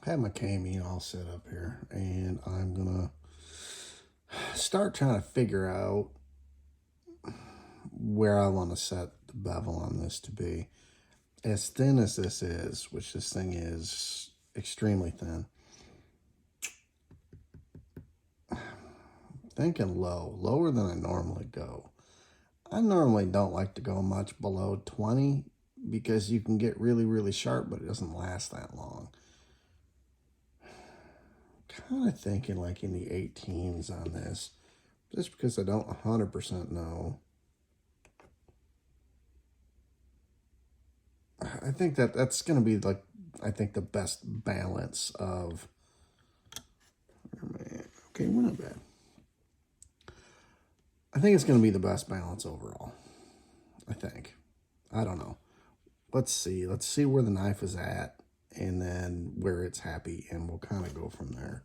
have my K-mean all set up here, and I'm gonna start trying to figure out where I want to set the bevel on this to be. As thin as this is, which this thing is extremely thin, thinking lower than I normally go. I normally don't like to go much below 20 because you can get really, really sharp, but it doesn't last that long. Kind of thinking like in the 18s on this, just because I don't 100% know. I think that's going to be like, I think the best balance of, okay, we're not bad. I think it's going to be the best balance overall. I think. I don't know. Let's see. Let's see where the knife is at and then where it's happy, and we'll kind of go from there.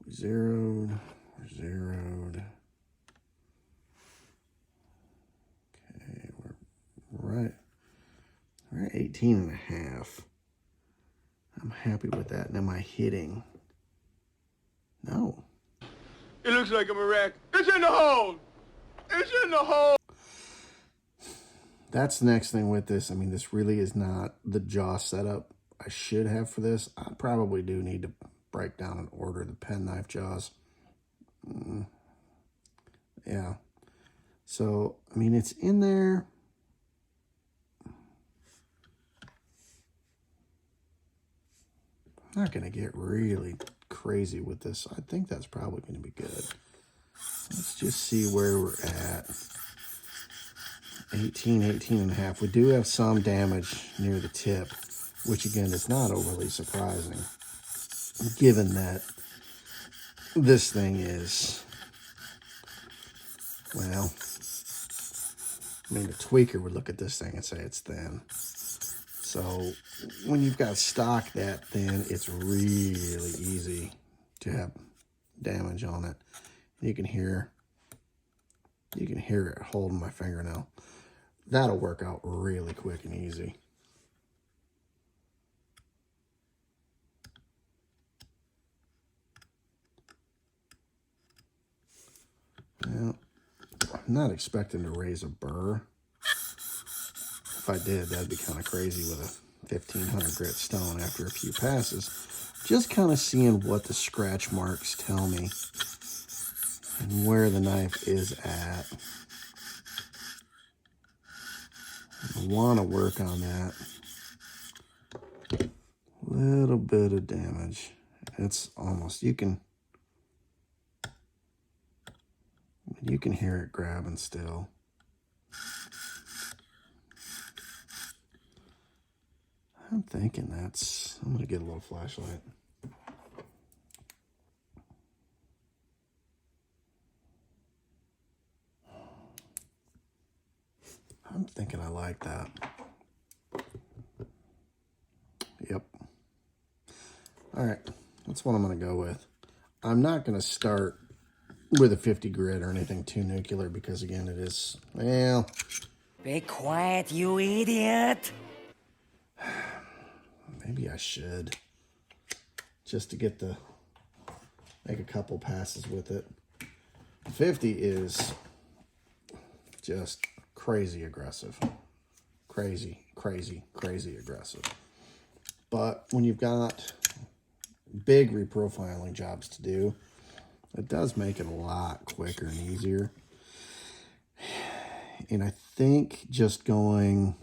Zeroed. Okay, we're at 18 and a half. I'm happy with that. And am I hitting? No. It looks like I'm a wreck. It's in the hole. It's in the hole. That's the next thing with this. I mean, this really is not the jaw setup I should have for this. I probably do need to break down and order the penknife jaws. Yeah. So, I mean, it's in there. I'm not going to get really crazy with this. I think that's probably going to be good. Let's just see where we're at. 18 and a half. We do have some damage near the tip, which again is not overly surprising, given that this thing is, well, I mean, a tweaker would look at this thing and say it's thin. So when you've got stock that thin, it's really easy to have damage on it. You can hear it holding my fingernail. That'll work out really quick and easy. Now, I'm not expecting to raise a burr. If I did, that'd be kind of crazy with a 1500 grit stone after a few passes. Just kind of seeing what the scratch marks tell me and where the knife is at. I want to work on that. Little bit of damage. It's almost, you can hear it grabbing still. I'm thinking I'm going to get a little flashlight. I'm thinking I like that. Yep. All right, that's what I'm going to go with. I'm not going to start with a 50 grit or anything too nuclear because, again, it is, well... Be quiet, you idiot! Maybe I should. Just to make a couple passes with it. 50 is just crazy aggressive. Crazy aggressive. But when you've got big reprofiling jobs to do, it does make it a lot quicker and easier. And I think just going,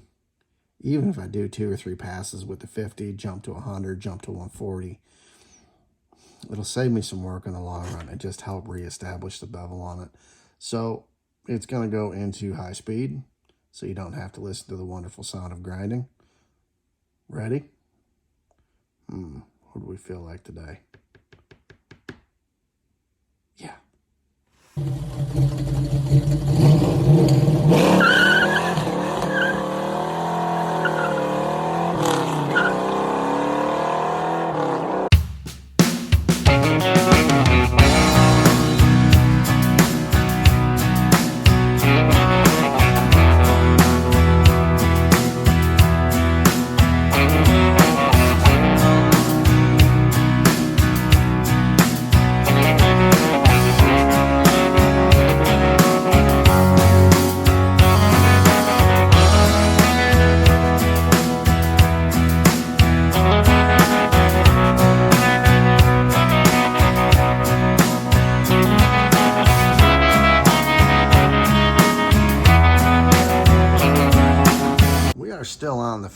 even if I do 2 or 3 passes with the 50, jump to 100, jump to 140, it'll save me some work in the long run and just help reestablish the bevel on it. So it's going to go into high speed, so you don't have to listen to the wonderful sound of grinding. Ready? What do we feel like today? Yeah.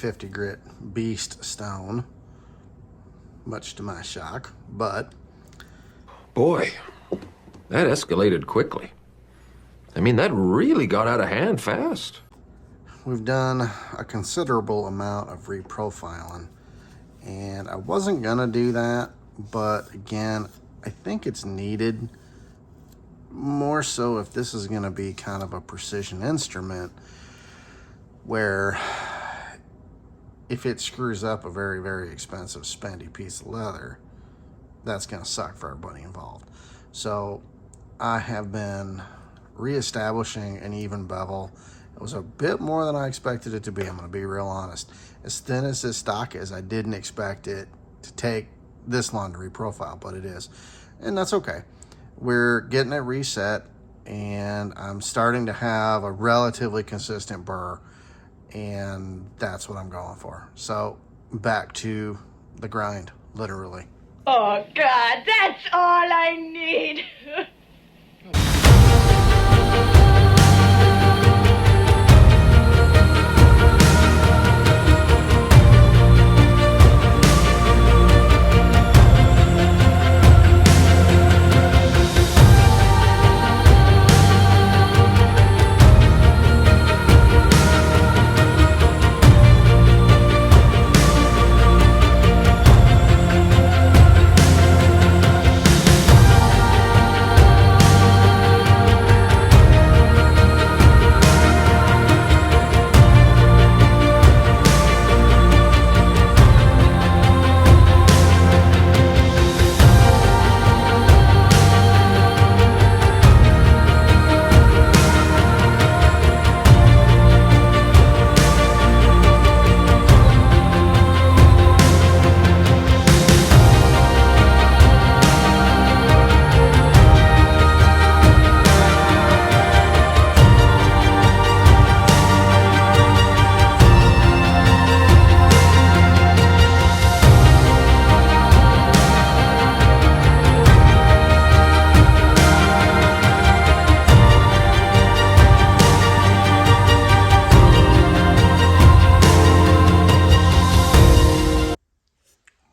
50 grit beast stone, much to my shock, but... Boy, that escalated quickly. I mean, that really got out of hand fast. We've done a considerable amount of reprofiling, and I wasn't gonna do that, but again, I think it's needed, more so if this is gonna be kind of a precision instrument where if it screws up a very, very expensive spendy piece of leather, that's gonna suck for everybody involved. So I have been reestablishing an even bevel. It was a bit more than I expected it to be, I'm gonna be real honest. As thin as this stock is, I didn't expect it to take this long to reprofile, but it is. And that's okay. We're getting it reset, and I'm starting to have a relatively consistent burr, and that's what I'm going for. So back to the grind, literally. Oh, God, that's all I need.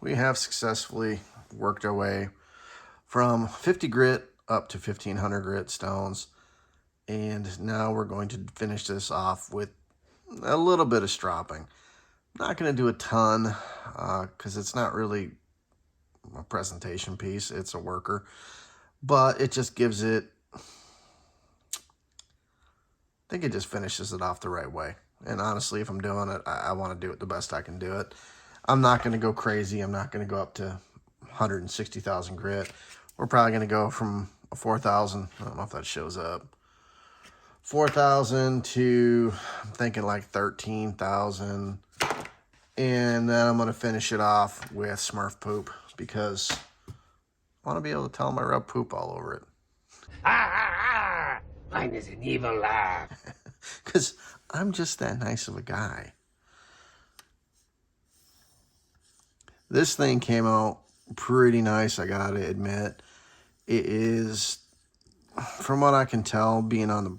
We have successfully worked our way from 50 grit up to 1500 grit stones, and now we're going to finish this off with a little bit of stropping. Not going to do a ton because it's not really a presentation piece, it's a worker, but it just gives it, I think it just finishes it off the right way. And honestly, if I'm doing it, I want to do it the best I can do it. I'm not going to go crazy. I'm not going to go up to 160,000 grit. We're probably going to go from a 4,000. I don't know if that shows up. 4,000 to, I'm thinking like 13,000. And then I'm going to finish it off with Smurf poop because I want to be able to tell them I rub poop all over it. Mine is an evil laugh. Because I'm just that nice of a guy. This thing came out pretty nice, I gotta admit. It is, from what I can tell, being on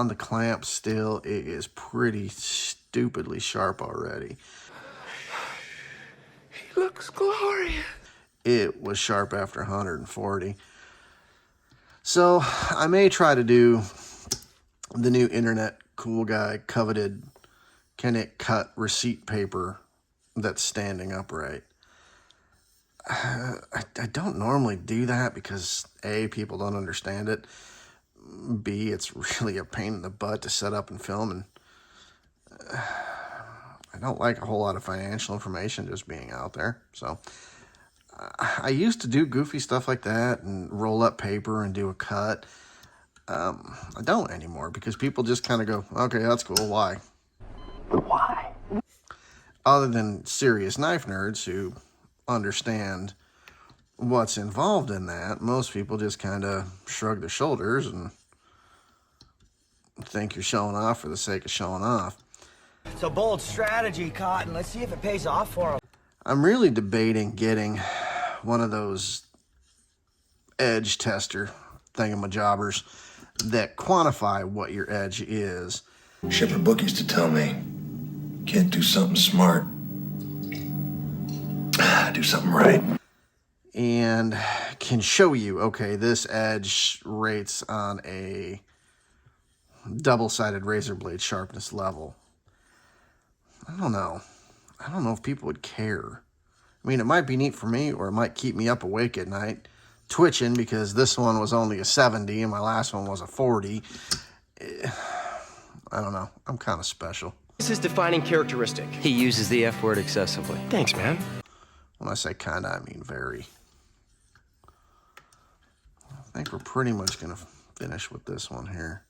the clamp still, it is pretty stupidly sharp already. He looks glorious. It was sharp after 140. So I may try to do the new internet cool guy coveted can it cut receipt paper that's standing upright. I don't normally do that because A, people don't understand it. B, it's really a pain in the butt to set up and film, and I don't like a whole lot of financial information just being out there. So I used to do goofy stuff like that and roll up paper and do a cut. I don't anymore because people just kind of go, okay, that's cool. Why? Why? Other than serious knife nerds who understand what's involved in that, most people just kind of shrug their shoulders and think you're showing off for the sake of showing off. It's a bold strategy, Cotton. Let's see if it pays off for him. I'm really debating getting one of those edge tester thingamajobbers that quantify what your edge is. Shipper Book used to tell me, can't do something smart, do something right. And can show you, okay, this edge rates on a double-sided razor blade sharpness level. I don't know. I don't know if people would care. I mean, it might be neat for me, or it might keep me up awake at night, twitching, because this one was only a 70 and my last one was a 40. I don't know. I'm kind of special. What's his defining characteristic? He uses the F word excessively. Thanks, man. When I say kind of, I mean very. I think we're pretty much going to finish with this one here.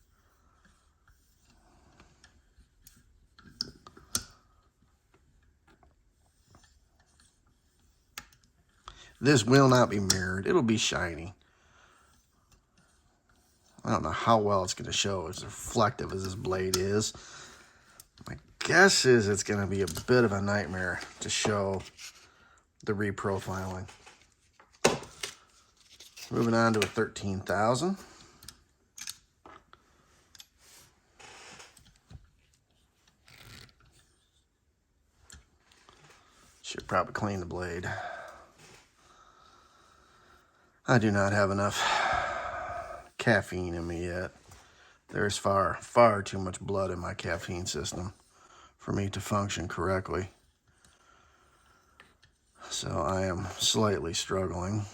This will not be mirrored. It'll be shiny. I don't know how well it's going to show as reflective as this blade is. My guess is it's going to be a bit of a nightmare to show the reprofiling. Moving on to a 13,000. Should probably clean the blade. I do not have enough caffeine in me yet. There's far, far too much blood in my caffeine system for me to function correctly. So I am slightly struggling.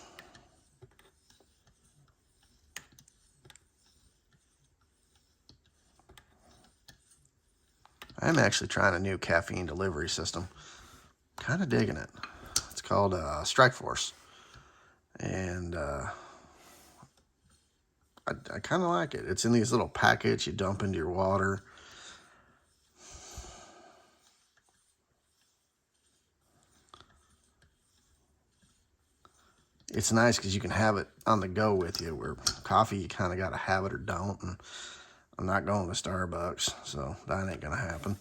I'm actually trying a new caffeine delivery system. Kind of digging it. It's called Strike Force. And I kind of like it. It's in these little packets you dump into your water. It's nice because you can have it on the go with you, where coffee you kind of got to have it or don't. And I'm not going to Starbucks, so that ain't going to happen.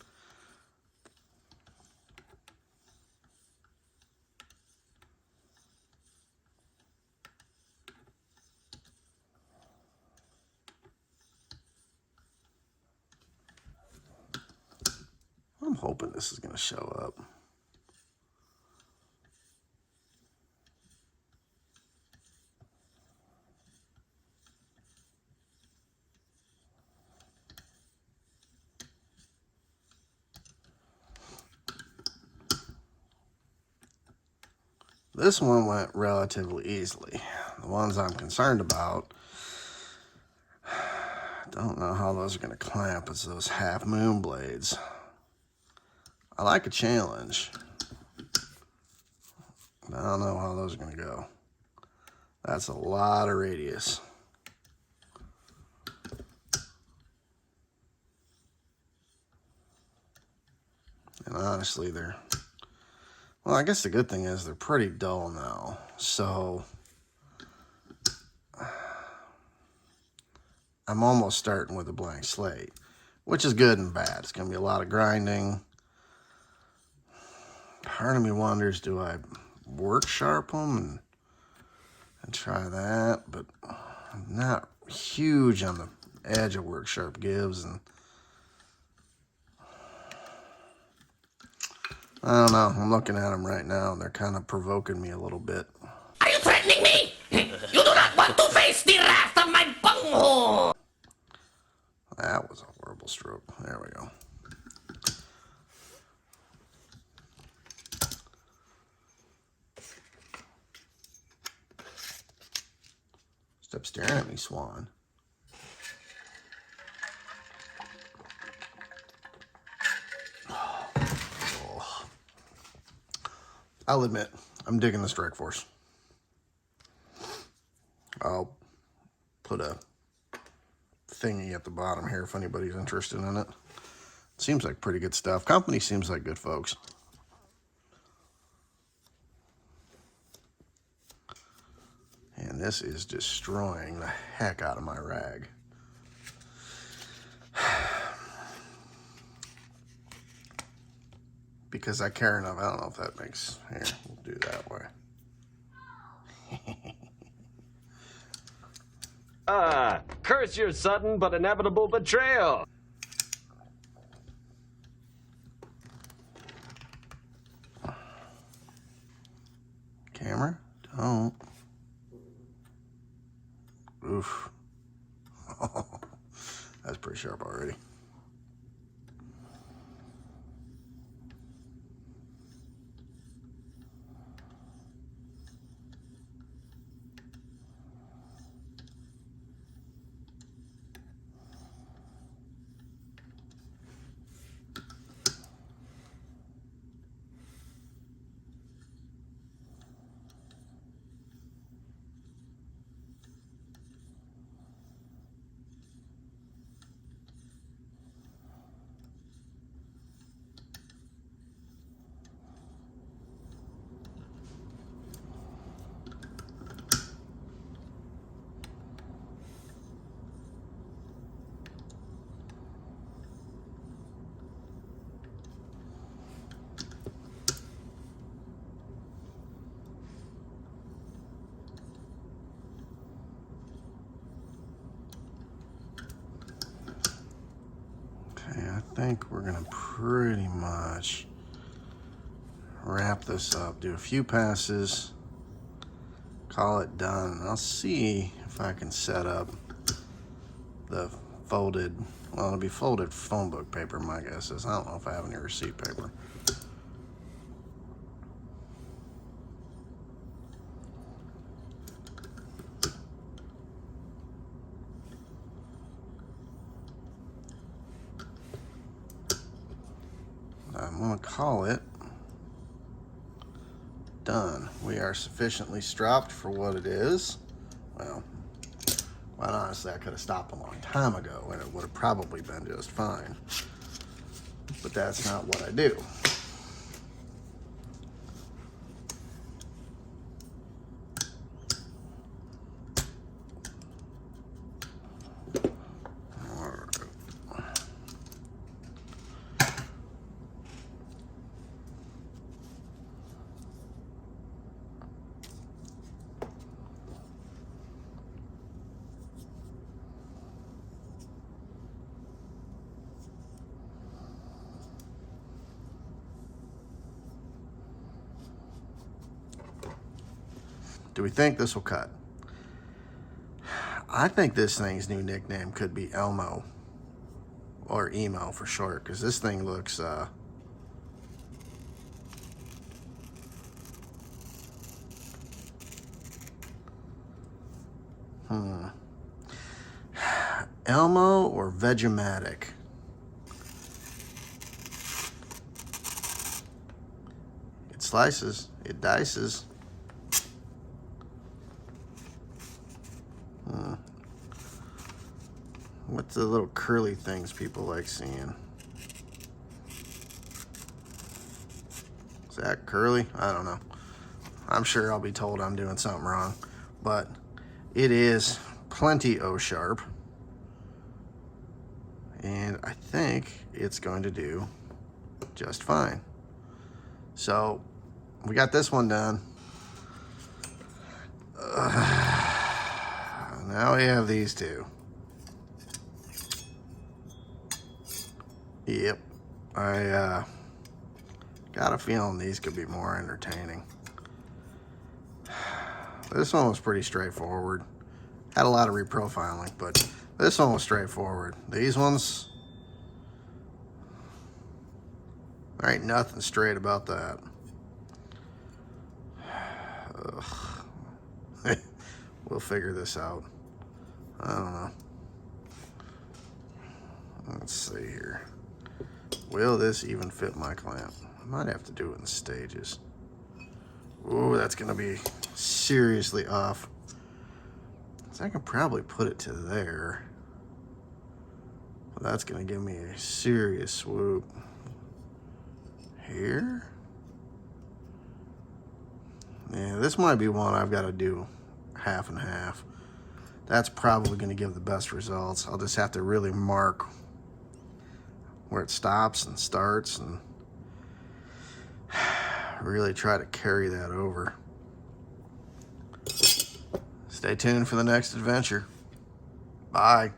I'm hoping this is going to show up. This one went relatively easily. The ones I'm concerned about, I don't know how those are going to clamp. It's those half moon blades. I like a challenge. I don't know how those are going to go. That's a lot of radius. And honestly, well, I guess the good thing is they're pretty dull now. So I'm almost starting with a blank slate, which is good and bad. It's going to be a lot of grinding. Part of me wonders, do I work sharp them and try that? But I'm not huge on the edge of work sharp gives, and I don't know. I'm looking at them right now, and they're kind of provoking me a little bit. Are you threatening me? You do not want to face the wrath of my bunghole! That was a horrible stroke. There we go. Stop staring at me, Swan. Oh. I'll admit, I'm digging the Strike Force. I'll put a thingy at the bottom here if anybody's interested in it. Seems like pretty good stuff. Company seems like good folks. And this is destroying the heck out of my rag. Because I care enough. I don't know if that makes... Here, we'll do that way. Curse your sudden but inevitable betrayal. Camera, don't. Oof. That's pretty sharp already. I think we're gonna pretty much wrap this up, do a few passes, call it done, and I'll see if I can set up the folded, well, it'll be folded phone book paper, my guess is. I don't know if I have any receipt paper. I'm going to call it done. We are sufficiently stropped for what it is. Well, quite honestly, I could have stopped a long time ago and it would have probably been just fine. But that's not what I do. Do we think this will cut? I think this thing's new nickname could be Elmo or Emo for short, because this thing looks Elmo or Vegematic. It slices, it dices. What's the little curly things people like seeing? Is that curly? I don't know. I'm sure I'll be told I'm doing something wrong, but it is plenty O-sharp. And I think it's going to do just fine. So we got this one done. Now we have these two. Yep, I got a feeling these could be more entertaining. This one was pretty straightforward. Had a lot of reprofiling, but this one was straightforward. These ones, there ain't nothing straight about that. We'll figure this out. I don't know. Let's see here. Will this even fit my clamp? I might have to do it in stages. Ooh, that's gonna be seriously off. So I can probably put it to there. Well, that's gonna give me a serious swoop. Here? Yeah, this might be one I've got to do half and half. That's probably gonna give the best results. I'll just have to really mark where it stops and starts and really try to carry that over. Stay tuned for the next adventure. Bye.